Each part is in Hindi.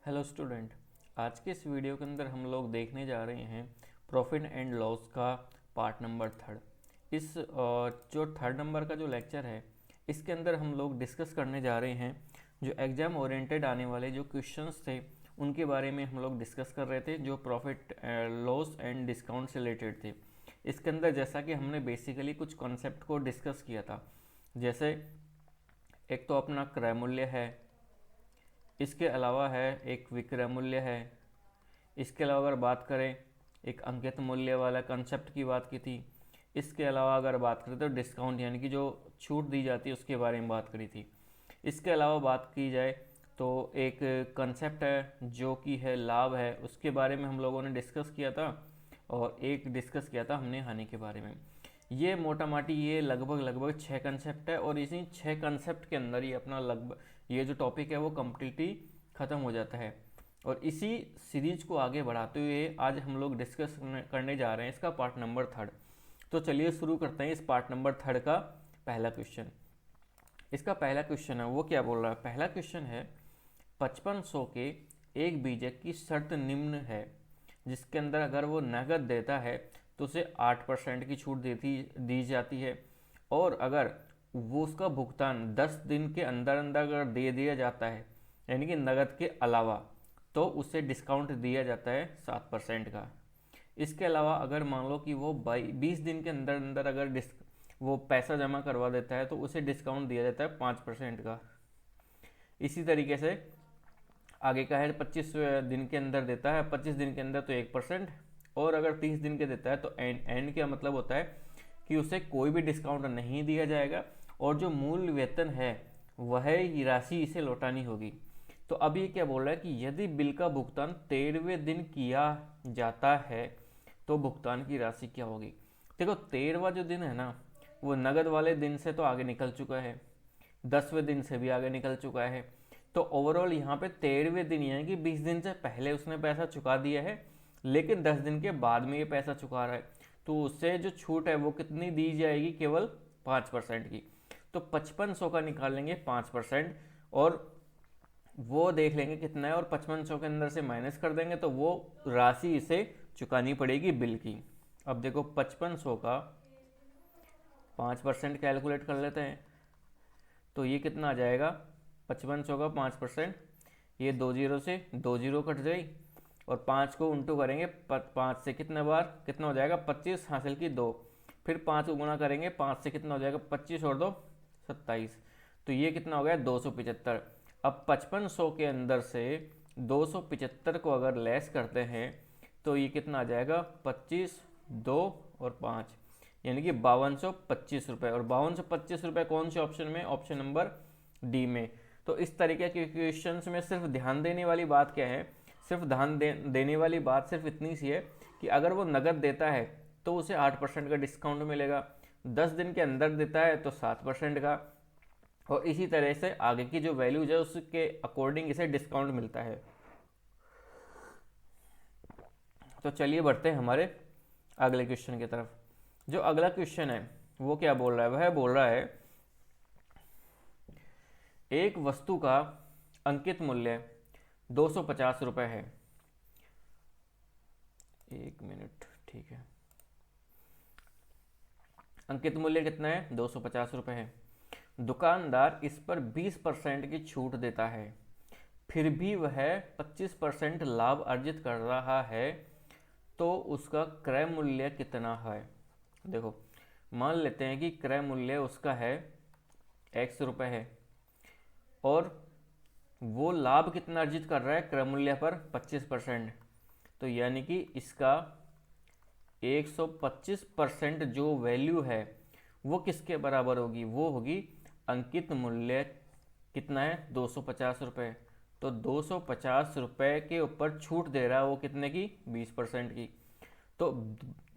Hello student. आज के इस वीडियो के अंदर हम लोग देखने जा रहे हैं प्रॉफिट एंड लॉस का पार्ट नंबर थर्ड। इस जो थर्ड नंबर का जो लेक्चर है इसके अंदर हम लोग डिस्कस करने जा रहे हैं जो एग्ज़ाम ओरिएंटेड आने वाले जो क्वेश्चंस थे उनके बारे में हम लोग डिस्कस कर रहे थे, जो प्रॉफिट लॉस एंड डिस्काउंट से रिलेटेड थे। इसके अंदर जैसा कि हमने बेसिकली कुछ कॉन्सेप्ट को डिस्कस किया था, जैसे एक तो अपना क्रय मूल्य है, इसके अलावा है एक विक्रय मूल्य है, इसके अलावा अगर बात करें एक अंकित मूल्य वाला कंसेप्ट की बात की थी। इसके अलावा अगर बात करें तो डिस्काउंट यानी कि जो छूट दी जाती है उसके बारे में बात करी थी। इसके अलावा बात की जाए तो एक कंसेप्ट है जो कि है लाभ है, उसके बारे में हम लोगों ने डिस्कस किया था। और एक डिस्कस किया था हमने हानि के बारे में। ये मोटा माटी ये लगभग 6 कंसेप्ट है और इसी 6 कंसेप्ट के अंदर ही अपना लगभग ये जो टॉपिक है वो कम्प्लीटली ख़त्म हो जाता है। और इसी सीरीज को आगे बढ़ाते हुए आज हम लोग डिस्कस करने जा रहे हैं इसका पार्ट नंबर थर्ड। तो चलिए शुरू करते हैं इस पार्ट नंबर थर्ड का पहला क्वेश्चन। इसका पहला क्वेश्चन है वो क्या बोल रहा है। पहला क्वेश्चन है 5500 के एक बीजक की शर्त निम्न है, जिसके अंदर अगर वो नगद देता है तो उसे 8% की छूट दी जाती है, और अगर वो उसका भुगतान 10 दिन के अंदर अंदर अगर दे दिया जाता है यानी कि नगद के अलावा, तो उसे डिस्काउंट दिया जाता है 7% का। इसके अलावा अगर मान लो कि वो 20 दिन के अंदर अंदर अगर वो पैसा जमा करवा देता है तो उसे डिस्काउंट दिया जाता है 5% का। इसी तरीके से आगे का है 25 दिन के अंदर देता है, 25 दिन के अंदर तो 1%, और अगर 30 दिन के देता है तो एंड क्या मतलब होता है कि उसे कोई भी डिस्काउंट नहीं दिया जाएगा और जो मूल वेतन है वह राशि इसे लौटानी होगी। तो अब ये क्या बोल रहा है कि यदि बिल का भुगतान 13वें दिन किया जाता है तो भुगतान की राशि क्या होगी। देखो 13वां जो दिन है ना वो नगद वाले दिन से तो आगे निकल चुका है, 10वें दिन से भी आगे निकल चुका है। तो ओवरऑल यहाँ पे 13वें दिन यानी कि 20 दिन से पहले उसने पैसा चुका दिया है, लेकिन 10 दिन के बाद में ये पैसा चुका रहा है, तो उससे जो छूट है वो कितनी दी जाएगी, केवल 5% की। तो 5500 का निकालेंगे 5% और वो देख लेंगे कितना है, और 5500 के अंदर से माइनस कर देंगे तो वो राशि इसे चुकानी पड़ेगी बिल की। अब देखो 5500 का 5% कैलकुलेट कर लेते हैं तो ये कितना आ जाएगा। 5500 का 5%, ये 2 जीरो से 2 जीरो कट गई, और 5 को उल्टू करेंगे 5 से कितने बार कितना हो जाएगा 25 हासिल की 2, फिर 5 को गुणा करेंगे 5 से कितना हो जाएगा 25 और 2 27, तो ये कितना हो गया 275। अब 5500 के अंदर से 275 को अगर लेस करते हैं तो ये कितना आ जाएगा 25 2 और 5 यानी कि 5225 रुपये, और 5225 रुपये कौन से ऑप्शन में, ऑप्शन नंबर डी में। तो इस तरीके के क्वेश्चंस में सिर्फ ध्यान देने वाली बात क्या है, सिर्फ देने वाली बात सिर्फ इतनी सी है कि अगर वो नगद देता है तो उसे 8% का डिस्काउंट मिलेगा, 10 दिन के अंदर देता है तो 7% का, और इसी तरह से आगे की जो वैल्यूज है उसके अकॉर्डिंग इसे डिस्काउंट मिलता है। तो चलिए बढ़ते हैं हमारे अगले क्वेश्चन की तरफ। जो अगला क्वेश्चन है वो क्या बोल रहा है, वह बोल रहा है एक वस्तु का अंकित मूल्य 250 रुपये है। एक मिनट, ठीक है। अंकित मूल्य कितना है 250 रुपये है। दुकानदार इस पर 20% की छूट देता है, फिर भी वह 25% लाभ अर्जित कर रहा है, तो उसका क्रय मूल्य कितना है। देखो मान लेते हैं कि क्रय मूल्य उसका है x रुपये है, और वो लाभ कितना अर्जित कर रहा है क्रय मूल्य पर 25%, तो यानी कि इसका 125% जो वैल्यू है वो किसके बराबर होगी, वो होगी अंकित मूल्य कितना है 250 रुपये। तो 250 रुपये के ऊपर छूट दे रहा है वो कितने की 20% की। तो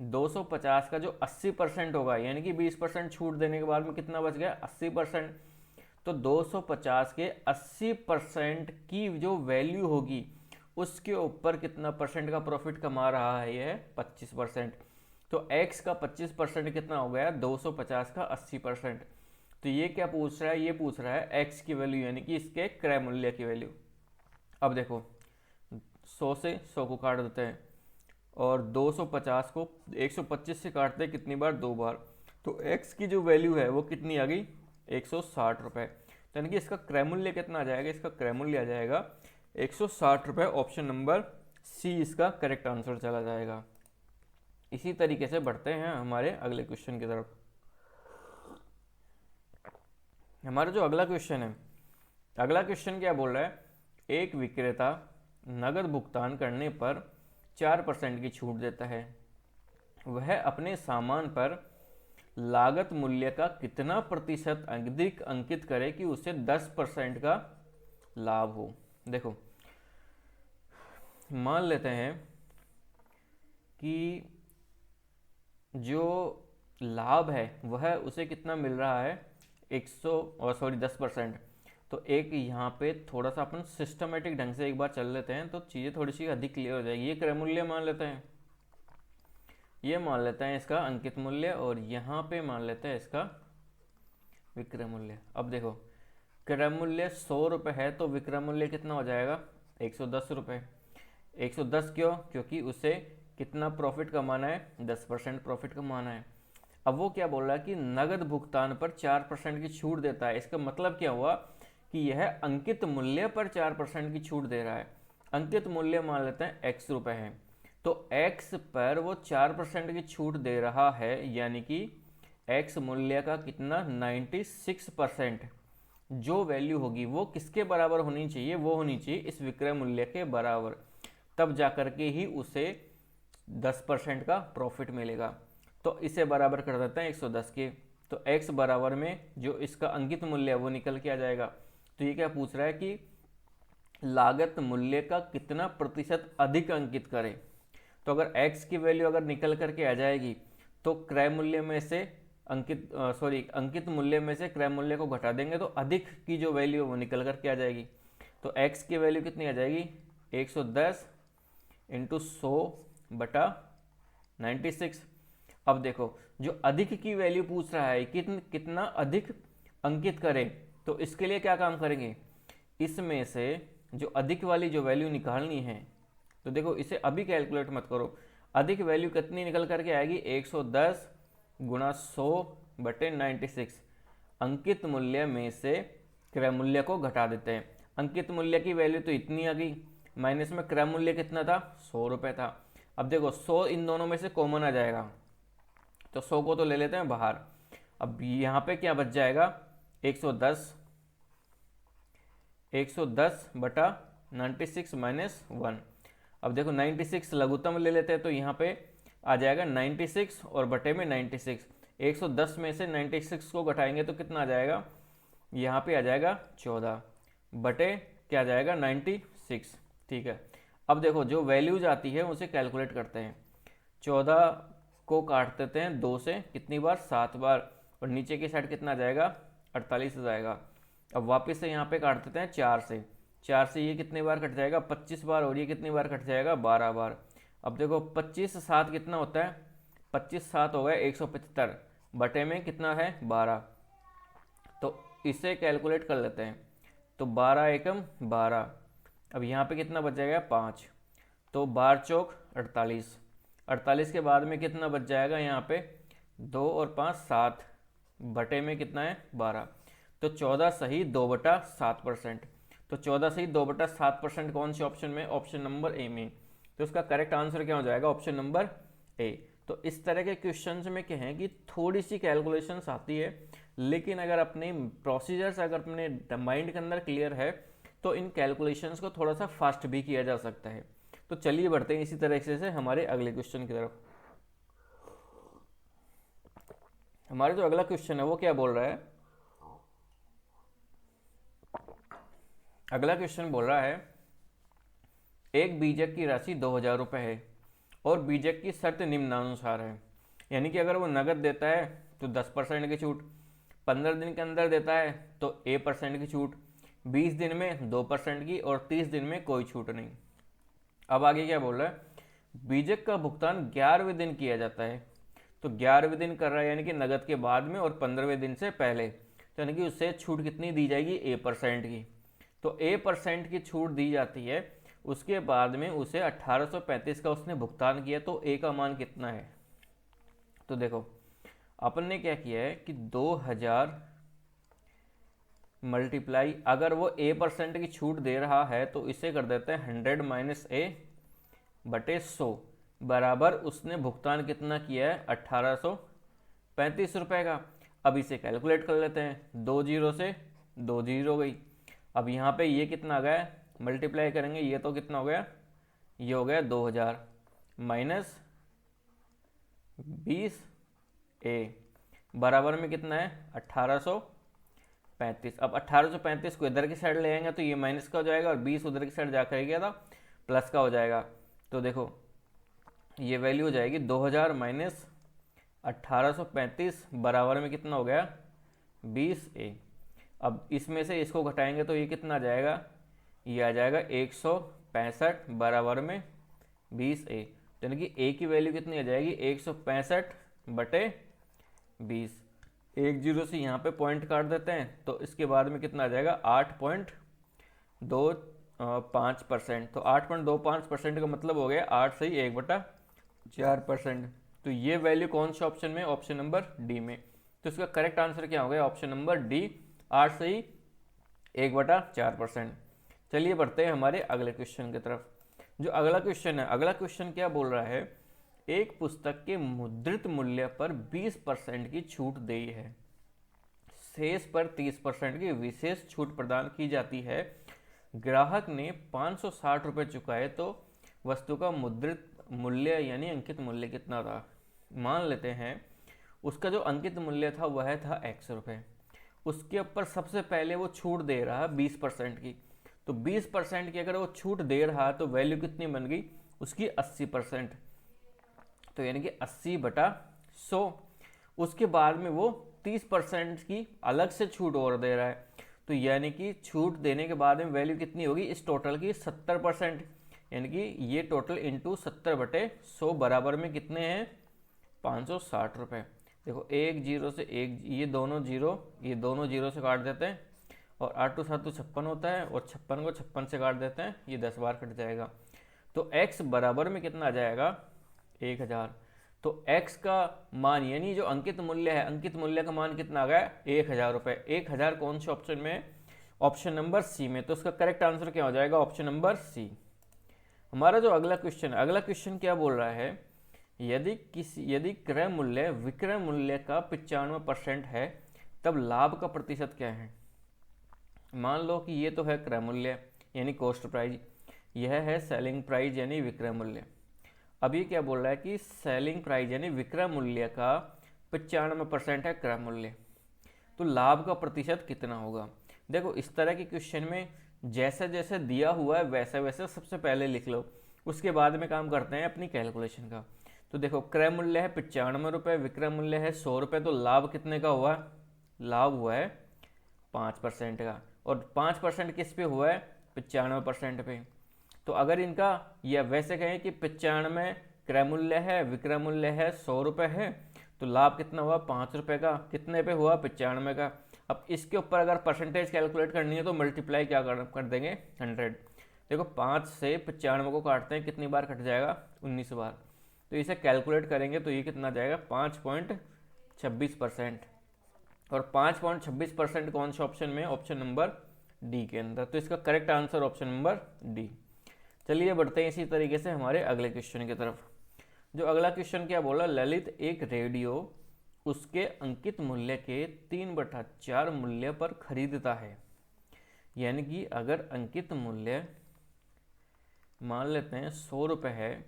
250 का जो 80% होगा यानी कि 20% छूट देने के बाद में कितना बच गया 80%। तो 250 के 80% की जो वैल्यू होगी उसके ऊपर कितना परसेंट का प्रॉफिट कमा रहा है, यह 25%। तो x का 25% कितना हो गया 250 का 80%। तो ये क्या पूछ रहा है, ये पूछ रहा है x की वैल्यू यानी कि इसके क्रय मूल्य की वैल्यू। अब देखो 100 से 100 को काट देते हैं और 250 को 125 से काटते हैं कितनी बार? 2 बार। तो x की जो वैल्यू है वो कितनी आ गई? 160 रुपये। तो यानी कि इसका क्रय मूल्य कितना आ जाएगा? इसका क्रय मूल्य आ जाएगा 160 रुपये। ऑप्शन नंबर सी इसका करेक्ट आंसर चला जाएगा। इसी तरीके से बढ़ते हैं हमारे अगले क्वेश्चन की तरफ। हमारा जो अगला क्वेश्चन है, अगला क्वेश्चन क्या बोल रहा है? एक विक्रेता नगद भुगतान करने पर 4% की छूट देता है। वह अपने सामान पर लागत मूल्य का कितना प्रतिशत अधिक अंकित करे कि उसे 10% का लाभ हो? देखो, मान लेते हैं कि जो लाभ है वह उसे कितना मिल रहा है? 10%। तो एक यहाँ पे थोड़ा सा अपन सिस्टमेटिक ढंग से एक बार चल लेते हैं तो चीज़ें थोड़ी सी अधिक क्लियर हो जाएगी। ये क्रय मूल्य मान लेते हैं, ये मान लेते हैं इसका अंकित मूल्य, और यहाँ पे मान लेते हैं इसका विक्रय मूल्य। अब देखो, क्रय मूल्य 100 रुपये है तो विक्रय मूल्य कितना हो जाएगा? 110 रुपये। 110 क्यों? क्योंकि उसे कितना प्रॉफिट कमाना है? 10% प्रॉफिट कमाना है। अब वो क्या बोल रहा है कि नगद भुगतान पर 4% की छूट देता है। इसका मतलब क्या हुआ कि यह अंकित मूल्य पर 4% की छूट दे रहा है। अंकित मूल्य मान लेते हैं x रुपये है, तो x पर वो 4% की छूट दे रहा है, यानी कि x मूल्य का कितना? 96%। जो वैल्यू होगी वो किसके बराबर होनी चाहिए? वो होनी चाहिए इस विक्रय मूल्य के बराबर, तब जाकर के ही उसे 10% का प्रॉफिट मिलेगा। तो इसे बराबर कर देते हैं 110 के। तो x बराबर में जो इसका अंकित मूल्य है वो निकल के आ जाएगा। तो ये क्या पूछ रहा है कि लागत मूल्य का कितना प्रतिशत अधिक अंकित करें। तो अगर x की वैल्यू अगर निकल करके आ जाएगी तो क्रय मूल्य में से अंकित मूल्य में से क्रय मूल्य को घटा देंगे तो अधिक की जो वैल्यू है वो निकल करके आ जाएगी। तो x की वैल्यू कितनी आ जाएगी? 110 इंटू 100/96। अब देखो, जो अधिक की वैल्यू पूछ रहा है कितना अधिक अंकित करें, तो इसके लिए क्या काम करेंगे? इसमें से जो अधिक वाली जो वैल्यू निकालनी है, तो देखो इसे अभी कैलकुलेट मत करो। अधिक वैल्यू कितनी निकल करके आएगी? 110 गुणा 100/96। अंकित मूल्य में से क्रय मूल्य को घटा देते हैं। अंकित मूल्य की वैल्यू तो इतनी आ गई, माइनस में क्रय मूल्य कितना था? 100 रुपये था। अब देखो 100 इन दोनों में से कॉमन आ जाएगा, तो 100 को तो ले लेते हैं बाहर। अब यहाँ पे क्या बच जाएगा? 110/96 माइनस 1। अब देखो 96 लघुत्तम ले लेते हैं तो यहाँ पे आ जाएगा 96 और बटे में 96। 110 में से 96 को घटाएंगे तो कितना आ जाएगा? यहाँ पे आ जाएगा 14 बटे क्या आ जाएगा? 96। ठीक है। अब देखो जो वैल्यूज आती है उसे कैलकुलेट करते हैं। 14 को काट देते हैं 2 से, कितनी बार? 7 बार, और नीचे की साइड कितना आ जाएगा? 48 आ जाएगा। अब वापस से यहाँ पे काट देते हैं 4 से। 4 से ये कितनी बार कट जाएगा? 25 बार, और ये कितनी बार कट जाएगा? 12 बार। अब देखो 25 7 कितना होता है? 25 7 हो गया 175, बटे में कितना है? 12। तो इसे कैलकुलेट कर लेते हैं। तो 12 एकम 12। अब यहाँ पे कितना बच जाएगा? 5। तो 12 चौक 48। 48 के बाद में कितना बच जाएगा? यहाँ पे 2 और 5 7, बटे में कितना है? 12। तो 14 सही 2/7%। तो 14 सही 2/7% कौन से ऑप्शन में? ऑप्शन नंबर ए में। तो इसका करेक्ट आंसर क्या हो जाएगा? Option number A. तो इस तरह के क्वेश्चंस में क्या है कि थोड़ी सी कैलकुलेशंस आती है, लेकिन अगर अपने प्रोसीजर्स अगर अपने माइंड के अंदर क्लियर है तो इन कैलकुलेशंस को थोड़ा सा फास्ट भी किया जा सकता है। तो चलिए बढ़ते हैं इसी तरीके से हमारे अगले क्वेश्चन की तरफ। हमारा जो अगला क्वेश्चन है वो क्या बोल रहा है? अगला क्वेश्चन बोल रहा है एक बीजक की राशि 2000 रुपये है और बीजक की शर्त निम्नानुसार है। यानी कि अगर वो नगद देता है तो 10% की छूट, 15 दिन के अंदर देता है तो A% की छूट, 20 दिन में 2% की, और 30 दिन में कोई छूट नहीं। अब आगे क्या बोल रहा है? बीजक का भुगतान 11वें दिन किया जाता है। तो 11वें दिन कर रहा है, यानी कि नगद के बाद में, और 15वें दिन से पहले, तो यानी कि उससे छूट कितनी दी जाएगी? A% की। तो A% की छूट दी जाती है उसके बाद में उसे 1835 का उसने भुगतान किया, तो ए का मान कितना है? तो देखो अपन ने क्या किया है कि 2000 मल्टीप्लाई, अगर वो A% की छूट दे रहा है तो इसे कर देते हैं 100 माइनस ए बटे 100 बराबर उसने भुगतान कितना किया है? 1835 रुपये का। अब इसे कैलकुलेट कर लेते हैं, 2 जीरो से 2 जीरो गई। अब यहाँ पे ये कितना आ गया? मल्टीप्लाई करेंगे, ये तो कितना हो गया? ये हो गया 2000 माइनस 20 ए बराबर में कितना है? 1835। अब 1835 को इधर की साइड ले आएंगे तो ये माइनस का हो जाएगा और 20 उधर की साइड जाकर गया था प्लस का हो जाएगा। तो देखो ये वैल्यू हो जाएगी 2000 माइनस 1835 बराबर में कितना हो गया? 20 ए। अब इसमें से इसको घटाएंगे तो ये कितना आ जाएगा? ये आ जाएगा 165 बराबर में 20 ए। तो यानी कि ए की वैल्यू कितनी आ जाएगी? 165 बटे 20। 1 जीरो से यहाँ पे पॉइंट काट देते हैं तो इसके बाद में कितना आ जाएगा? 8.25%। तो 8.25% का मतलब हो गया 8 सही 1/4%। तो ये वैल्यू कौन से ऑप्शन में? ऑप्शन नंबर डी में। तो इसका करेक्ट आंसर क्या हो गया? ऑप्शन नंबर डी, 8 सही 1/4%। चलिए बढ़ते हैं हमारे अगले क्वेश्चन की तरफ। जो अगला क्वेश्चन है, अगला क्वेश्चन क्या बोल रहा है? एक पुस्तक के मुद्रित मूल्य पर 20% की छूट दी है, शेष पर 30% की विशेष छूट प्रदान की जाती है। ग्राहक ने 560 रुपये चुकाए तो वस्तु का मुद्रित मूल्य यानी अंकित मूल्य कितना था? मान लेते हैं उसका जो अंकित मूल्य था वह था x रुपये। उसके ऊपर सबसे पहले वो छूट दे रहा है 20% की, तो 20% की अगर वो छूट दे रहा है तो वैल्यू कितनी बन गई उसकी? 80%। तो यानी कि 80/100। उसके बाद में वो 30% की अलग से छूट और दे रहा है, तो यानी कि छूट देने के बाद में वैल्यू कितनी होगी इस टोटल की? 70%। यानी कि ये टोटल इंटू 70/100 बराबर में कितने हैं? 560 रुपये। देखो एक जीरो से एक, ये दोनों जीरो से काट देते हैं और 8 टू 7 तो 56 होता है और 56 को 56 से काट देते हैं, ये 10 बार कट जाएगा। तो x बराबर में कितना आ जाएगा? 1000। तो x का मान यानी जो अंकित मूल्य है, अंकित मूल्य का मान कितना आ गया? 1000 रुपये। 1000 कौन से ऑप्शन में? ऑप्शन नंबर सी में। तो उसका करेक्ट आंसर क्या हो जाएगा? Option number C. हमारा जो अगला क्वेश्चन है, अगला क्वेश्चन क्या बोल रहा है? यदि क्रय मूल्य विक्रय मूल्य का 95% है तब लाभ का प्रतिशत क्या है? मान लो कि ये तो है क्रय मूल्य यानी कॉस्ट प्राइस, यह है सेलिंग प्राइस यानी विक्रय मूल्य। अब ये क्या बोल रहा है कि सेलिंग प्राइस यानी विक्रय मूल्य का 95% है क्रय मूल्य, तो लाभ का प्रतिशत कितना होगा? देखो इस तरह के क्वेश्चन में जैसे जैसे दिया हुआ है वैसे वैसे सबसे पहले लिख लो, उसके बाद में काम करते हैं अपनी कैलकुलेशन का। तो देखो क्रय मूल्य है 95 रुपये, विक्रय मूल्य है 100 रुपये, तो लाभ कितने का हुआ? लाभ हुआ है 5% का, और 5% किस पे हुआ है? 95% पे। तो अगर इनका या वैसे कहें कि 95 क्रय मूल्य है, विक्रय मूल्य है 100 रुपये है, तो लाभ कितना हुआ? 5 रुपये का। कितने पे हुआ? 95 का। अब इसके ऊपर अगर परसेंटेज कैलकुलेट करनी है तो मल्टीप्लाई क्या कर देंगे? 100। देखो 5 से 95 को काटते हैं, कितनी बार कट जाएगा? 19 बार। तो इसे कैलकुलेट करेंगे तो ये कितना जाएगा? 5.26%। और 5.26% कौन से ऑप्शन में? ऑप्शन नंबर डी के अंदर। तो इसका correct answer option number D. चलिए बढ़ते हैं इसी तरीके से हमारे अगले क्वेश्चन की तरफ। जो अगला क्वेश्चन क्या बोला? ललित एक रेडियो उसके अंकित मूल्य के 3/4 मूल्य पर खरीदता है। यानी कि अगर अंकित मूल्य मान लेते हैं 100 रुपये है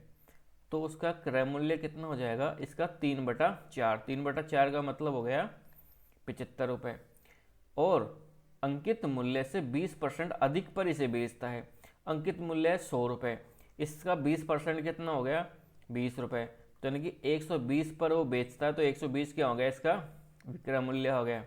तो उसका क्रय मूल्य कितना हो जाएगा? इसका 3/4। 3/4 का मतलब हो गया 75 रुपये, और अंकित मूल्य से 20% अधिक पर इसे बेचता है। अंकित मूल्य है 100 रुपये, इसका 20% कितना हो गया? 20 रुपये। तो यानी कि 120 पर वो बेचता है, तो 120 क्या हो गया? इसका विक्रय मूल्य हो गया।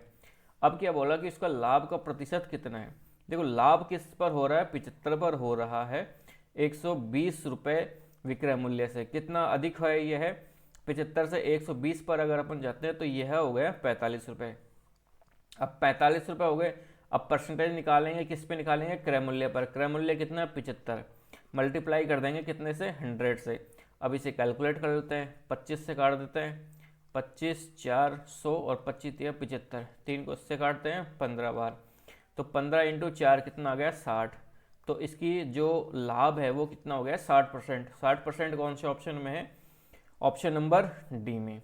अब क्या बोला कि इसका लाभ का प्रतिशत कितना है? देखो लाभ किस पर हो रहा है? 75 पर हो रहा है। 120 रुपये विक्रय मूल्य से कितना अधिक है? यह है 75 से 120 पर अगर अपन जाते हैं तो यह हो गया 45 रुपये। अब 45 रुपये हो गए। अब परसेंटेज निकालेंगे, किस पे निकालेंगे? क्रय मूल्य पर। क्रय मूल्य कितना? 75। मल्टीप्लाई कर देंगे कितने से, 100 से। अब इसे कैलकुलेट कर लेते हैं, 25 से काट देते हैं, 25 4 100 और 25 या 75, 3 को इससे काटते हैं 15 बार, तो 15 इंटू 4 कितना आ गया, 60। तो इसकी जो लाभ है वो कितना हो गया, 60%। 60% कौन से ऑप्शन में है, ऑप्शन नंबर डी में।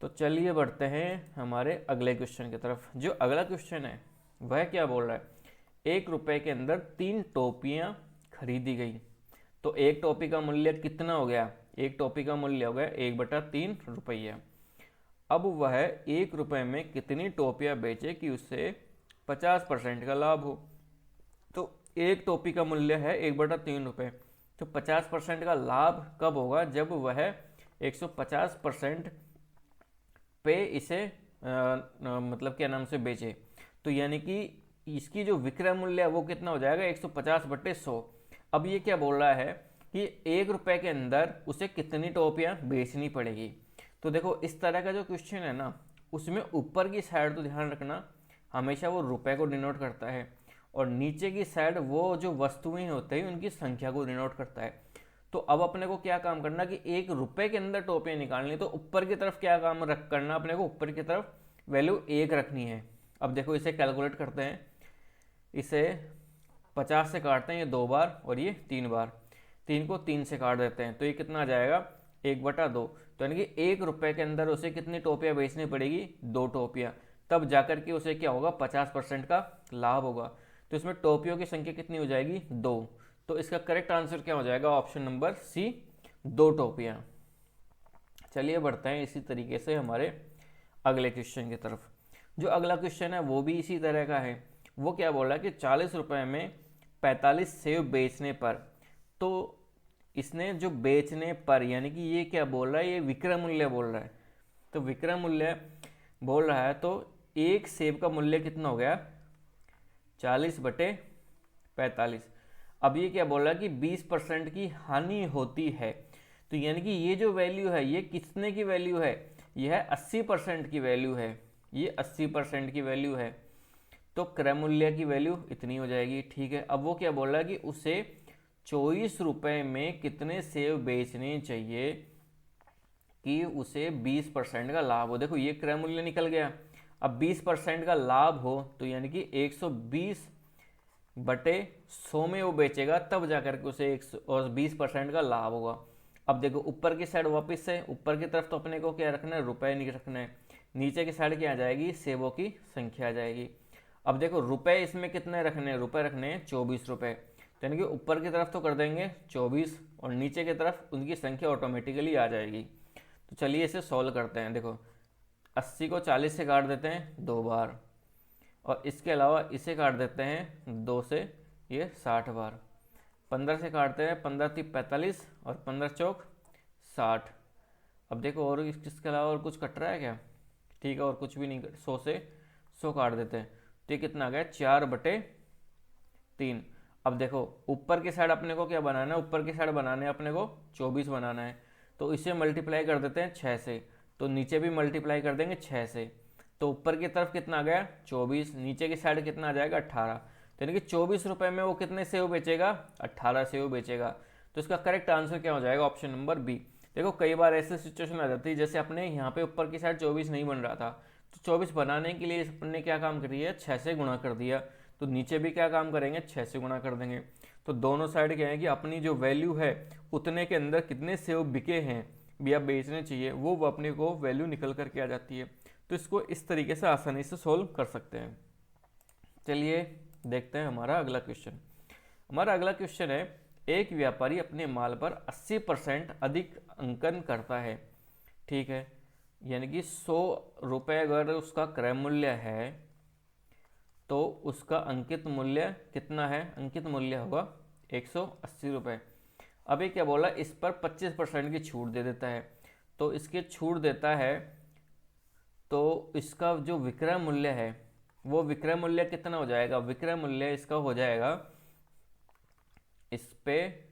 तो चलिए बढ़ते हैं हमारे अगले क्वेश्चन की तरफ। जो अगला क्वेश्चन है वह क्या बोल रहा है, 1 रुपए के अंदर 3 टोपियां खरीदी गई, तो एक टोपी का मूल्य कितना हो गया, एक टोपी का मूल्य हो गया 1/3 रुपया। अब वह 1 रुपए में कितनी टोपियां बेचे कि उससे 50% का लाभ हो। तो एक टोपी का मूल्य है 1/3 रुपये, तो 50% का लाभ कब होगा, जब वह 150% पे इसे मतलब क्या नाम से बेचे। तो यानी कि इसकी जो विक्रय मूल्य है वो कितना हो जाएगा, 150/100। अब ये क्या बोल रहा है कि 1 रुपए के अंदर उसे कितनी टोपियां बेचनी पड़ेगी। तो देखो इस तरह का जो क्वेश्चन है ना, उसमें ऊपर की साइड तो ध्यान रखना हमेशा वो रुपए को डिनोट करता है, और नीचे की साइड वो जो वस्तुएं होते हैं उनकी संख्या को डिनोट करता है। तो अब अपने को क्या काम करना कि 1 रुपए के अंदर टोपियां निकालनी, तो ऊपर की तरफ क्या काम रख करना अपने को, ऊपर की तरफ वैल्यू 1 रखनी है। अब देखो इसे कैलकुलेट करते हैं, इसे 50 से काटते हैं, ये 2 बार और ये 3 बार, 3 को 3 से काट देते हैं, तो ये कितना आ जाएगा, 1/2। तो यानी कि 1 रुपए के अंदर उसे कितनी टोपियां बेचनी पड़ेगी, 2 टोपियां, तब जाकर के उसे क्या होगा, 50% का लाभ होगा। तो इसमें टोपियों की संख्या कितनी हो जाएगी, 2। तो इसका करेक्ट आंसर क्या हो जाएगा, ऑप्शन नंबर सी, 2 टोपियां। चलिए बढ़ते हैं इसी तरीके से हमारे अगले क्वेश्चन की तरफ। जो अगला क्वेश्चन है वो भी इसी तरह का है। वो क्या बोल रहा है कि 40 रुपए में 45 सेव बेचने पर, तो इसने जो बेचने पर यानी कि ये क्या बोल रहा है, ये विक्रय मूल्य बोल रहा है। तो विक्रय मूल्य बोल रहा है, तो एक सेब का मूल्य कितना हो गया, 40/45। अब ये क्या बोल रहा है कि 20% की हानि होती है। तो यानी कि ये जो वैल्यू है ये कितने की वैल्यू है, यह 80% की वैल्यू है, ये 80% की वैल्यू है। तो क्रय मूल्य की वैल्यू इतनी हो जाएगी, ठीक है। अब वो क्या बोल रहा है कि उसे 24 रुपए में कितने सेब बेचने चाहिए कि उसे 20% का लाभ हो। देखो ये क्रय मूल्य निकल गया, अब 20% का लाभ हो तो यानी कि 120/100 में वो बेचेगा, तब जाकर के उसे 120% का लाभ होगा। अब देखो ऊपर की साइड वापस से ऊपर की तरफ तो अपने को क्या रखना है, रुपए नहीं रखना है, नीचे की साइड क्या आ जाएगी, सेबों की संख्या आ जाएगी। अब देखो रुपए इसमें कितने रखने हैं, रुपए रखने हैं 24 रुपए, तो यानी कि ऊपर की तरफ तो कर देंगे 24 और नीचे की तरफ उनकी संख्या ऑटोमेटिकली आ जाएगी। तो चलिए इसे सॉल्व करते हैं। देखो 80 को 40 से काट देते हैं 2 बार, और इसके अलावा इसे काट देते हैं 2 से, ये 60 बार। 15 से काटते हैं, 15 × 3 = 45 और 15 चौक 60। अब देखो और इसके अलावा और कुछ कट रहा है क्या, ठीक है, और कुछ भी नहीं, 100 से 100 काट देते हैं, तो ये कितना आ गया, 4/3। अब देखो ऊपर की साइड अपने को क्या बनाना है, ऊपर की साइड बनाने अपने को 24 बनाना है, तो इसे मल्टीप्लाई कर देते हैं 6 से, तो नीचे भी मल्टीप्लाई कर देंगे 6 से, तो ऊपर की तरफ कितना आ गया 24, नीचे की साइड कितना आ जाएगा 18। तो यानी कि 24 रुपए में वो कितने सेव बेचेगा, 18 सेव बेचेगा। तो इसका करेक्ट आंसर क्या हो जाएगा, ऑप्शन नंबर बी। देखो कई बार ऐसी सिचुएशन आ जाती है, जैसे अपने यहाँ पे ऊपर की साइड 24 नहीं बन रहा था, तो 24 बनाने के लिए अपने क्या काम कर दिया, 6 से गुणा कर दिया, तो नीचे भी क्या काम करेंगे, 6 से गुणा कर देंगे। तो दोनों साइड क्या है कि अपनी जो वैल्यू है उतने के अंदर कितने सेव बिके हैं या बेचने चाहिए, वो अपने को वैल्यू निकल करके आ जाती है। तो इसको इस तरीके से आसानी से सोल्व कर सकते हैं। चलिए देखते हैं हमारा अगला क्वेश्चन। हमारा अगला क्वेश्चन है, एक व्यापारी अपने माल पर 80% अधिक अंकन करता है, ठीक है, यानी कि 100 रुपये अगर उसका क्रय मूल्य है तो उसका अंकित मूल्य कितना है, अंकित मूल्य होगा 180 रुपये। अब ये क्या बोला, इस पर 25% की छूट दे देता है, तो इसके छूट देता है, तो इसका जो विक्रय मूल्य है वो विक्रय मूल्य कितना हो जाएगा, विक्रय मूल्य इसका हो जाएगा, इस पे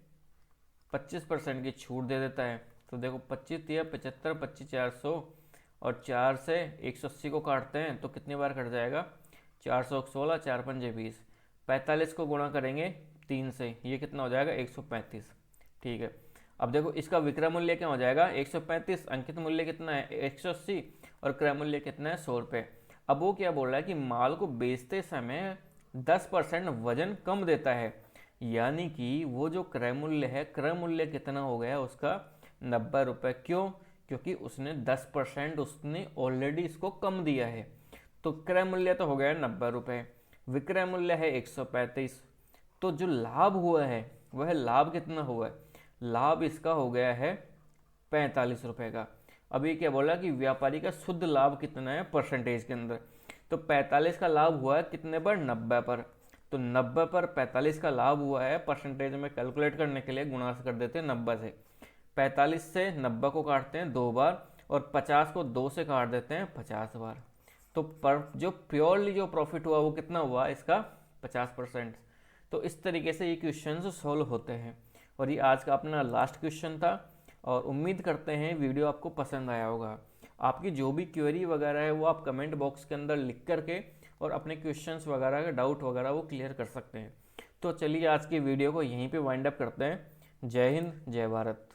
25% की छूट दे देता है। तो देखो 25 या 75, 25 400 और 4 से 180 को काटते हैं तो कितनी बार कट जाएगा, 416, 4 × 5 = 20, 45 को गुणा करेंगे 3 से, ये कितना हो जाएगा 135। ठीक है, अब देखो इसका विक्रय मूल्य क्या हो जाएगा 135, अंकित मूल्य कितना है 180 और क्रय मूल्य कितना है 100 रुपये। अब वो क्या बोल रहा है कि माल को बेचते समय 10% वजन कम देता है, यानी कि वो जो क्रय मूल्य है, क्रय मूल्य कितना हो गया उसका 90 रुपये। क्यों? क्योंकि उसने 10% उसने ऑलरेडी इसको कम दिया है। तो क्रय मूल्य तो हो गया 90 रुपये, विक्रय मूल्य है 135, तो जो लाभ हुआ है वह लाभ कितना हुआ है, लाभ इसका हो गया है 45 रुपये का। अभी क्या बोला कि व्यापारी का शुद्ध लाभ कितना है परसेंटेज के अंदर, तो 45 का लाभ हुआ है कितने पर 90 पर, तो 90 पर 45 का लाभ हुआ है, परसेंटेज में कैलकुलेट करने के लिए गुणा कर देते हैं 90 से। 45 से 90 को काटते हैं 2 बार और 50 को 2 से काट देते हैं 50 बार। तो पर जो प्योरली जो प्रॉफिट हुआ वो कितना हुआ इसका 50%। तो इस तरीके से ये क्वेश्चन सॉल्व होते हैं और ये आज का अपना लास्ट क्वेश्चन था और उम्मीद करते हैं वीडियो आपको पसंद आया होगा। आपकी जो भी क्वेरी वगैरह है वो आप कमेंट बॉक्स के अंदर लिख करके और अपने क्वेश्चंस वगैरह का डाउट वगैरह वो क्लियर कर सकते हैं। तो चलिए आज की वीडियो को यहीं पे वाइंड अप करते हैं। जय हिंद, जय भारत।